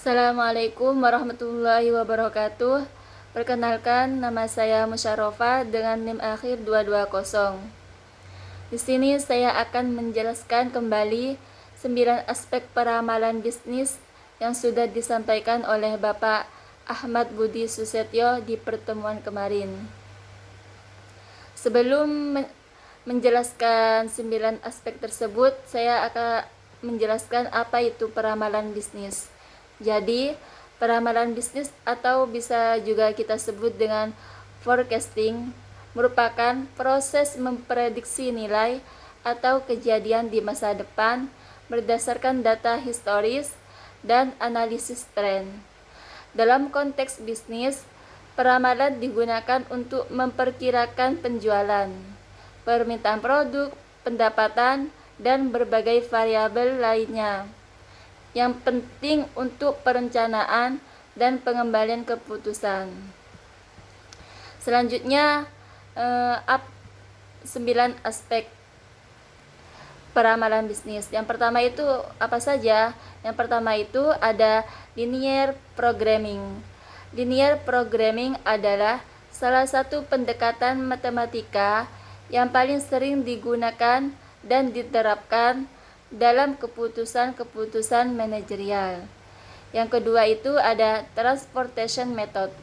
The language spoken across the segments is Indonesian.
Assalamualaikum warahmatullahi wabarakatuh. Perkenalkan, nama saya Musyarofa dengan NIM akhir 220. Di sini saya akan menjelaskan kembali 9 aspek peramalan bisnis yang sudah disampaikan oleh Bapak Ahmad Budi Susetyo di pertemuan kemarin. Sebelum menjelaskan 9 aspek tersebut, saya akan menjelaskan apa itu peramalan bisnis. Jadi, peramalan bisnis atau bisa juga kita sebut dengan forecasting merupakan proses memprediksi nilai atau kejadian di masa depan berdasarkan data historis dan analisis tren. Dalam konteks bisnis, peramalan digunakan untuk memperkirakan penjualan, permintaan produk, pendapatan, dan berbagai variabel lainnya yang penting untuk perencanaan dan pengembalian keputusan. Selanjutnya, 9 aspek peramalan bisnis. Yang pertama itu apa saja? Yang pertama itu ada linear programming. Linear programming adalah salah satu pendekatan matematika yang paling sering digunakan dan diterapkan dalam keputusan-keputusan manajerial. Yang kedua itu ada transportation method.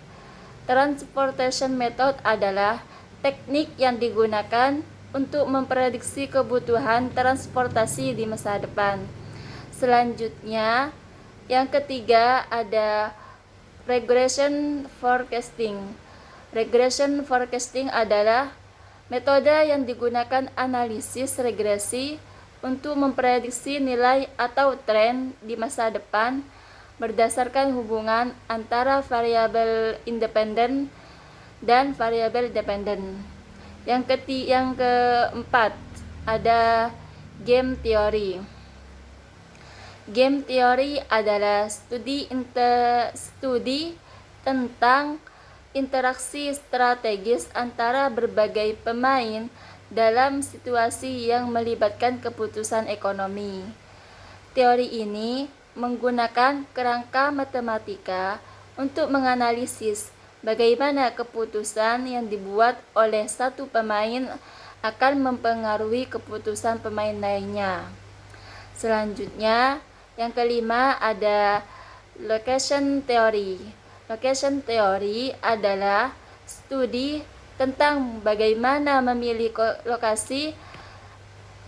Transportation method adalah teknik yang digunakan untuk memprediksi kebutuhan transportasi di masa depan. Selanjutnya, yang ketiga ada regression forecasting. Regression forecasting adalah metode yang digunakan analisis regresi untuk memprediksi nilai atau tren di masa depan berdasarkan hubungan antara variabel independen dan variabel dependen. Yang keempat ada game theory. Game theory adalah studi tentang interaksi strategis antara berbagai pemain dalam situasi yang melibatkan keputusan ekonomi. Teori ini menggunakan kerangka matematika untuk menganalisis bagaimana keputusan yang dibuat oleh satu pemain akan mempengaruhi keputusan pemain lainnya. Selanjutnya, yang kelima ada location theory. Location theory adalah studi tentang bagaimana memilih lokasi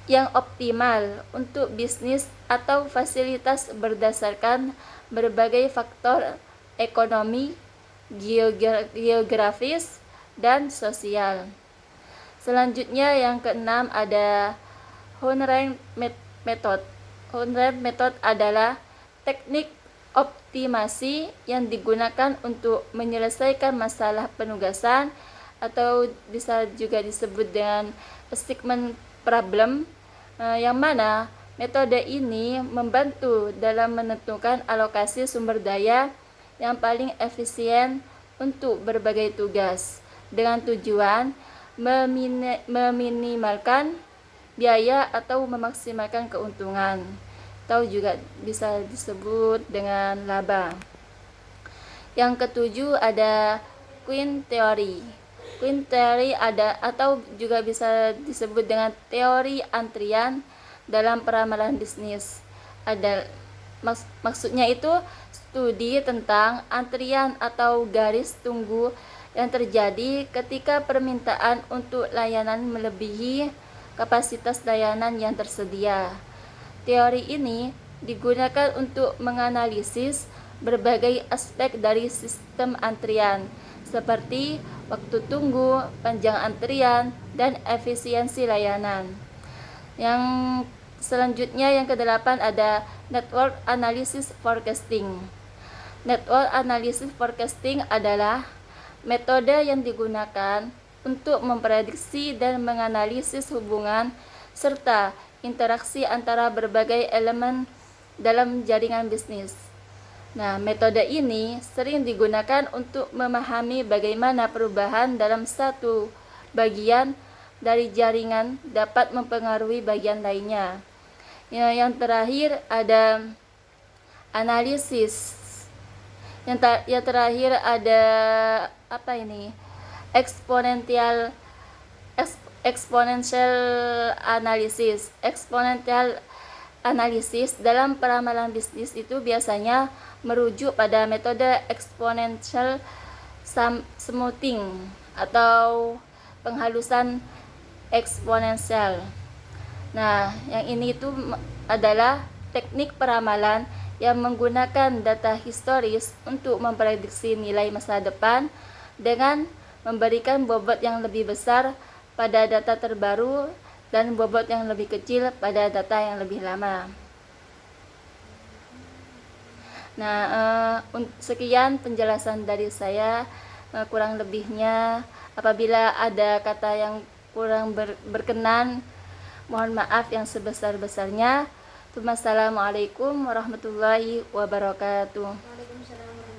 yang optimal untuk bisnis atau fasilitas berdasarkan berbagai faktor ekonomi, geografis, dan sosial. Selanjutnya yang keenam ada Hohenheim method. Hohenheim method adalah teknik optimasi yang digunakan untuk menyelesaikan masalah penugasan atau bisa juga disebut dengan assignment problem, yang mana metode ini membantu dalam menentukan alokasi sumber daya yang paling efisien untuk berbagai tugas dengan tujuan meminimalkan biaya atau memaksimalkan keuntungan, atau juga bisa disebut dengan laba. Yang ketujuh ada Queen theory. Queen theory ada atau juga bisa disebut dengan teori antrian dalam peramalan bisnis. Maksudnya itu studi tentang antrian atau garis tunggu yang terjadi ketika permintaan untuk layanan melebihi kapasitas layanan yang tersedia. Teori ini digunakan untuk menganalisis berbagai aspek dari sistem antrian, seperti waktu tunggu, panjang antrian, dan efisiensi layanan. Yang selanjutnya yang kedelapan ada network analysis forecasting. Network analysis forecasting adalah metode yang digunakan untuk memprediksi dan menganalisis hubungan serta interaksi antara berbagai elemen dalam jaringan bisnis. Nah, metode ini sering digunakan untuk memahami bagaimana perubahan dalam satu bagian dari jaringan dapat mempengaruhi bagian lainnya. Yang terakhir ada analisis Yang terakhir ada apa ini? Exponential exponential analysis. Exponential analisis dalam peramalan bisnis itu biasanya merujuk pada metode exponential smoothing atau penghalusan eksponensial. Nah, yang ini itu adalah teknik peramalan yang menggunakan data historis untuk memprediksi nilai masa depan dengan memberikan bobot yang lebih besar pada data terbaru dan bobot yang lebih kecil pada data yang lebih lama. Nah, sekian penjelasan dari saya. Kurang lebihnya, apabila ada kata yang kurang berkenan, mohon maaf yang sebesar-besarnya. Wassalamualaikum warahmatullahi wabarakatuh. Waalaikumsalam.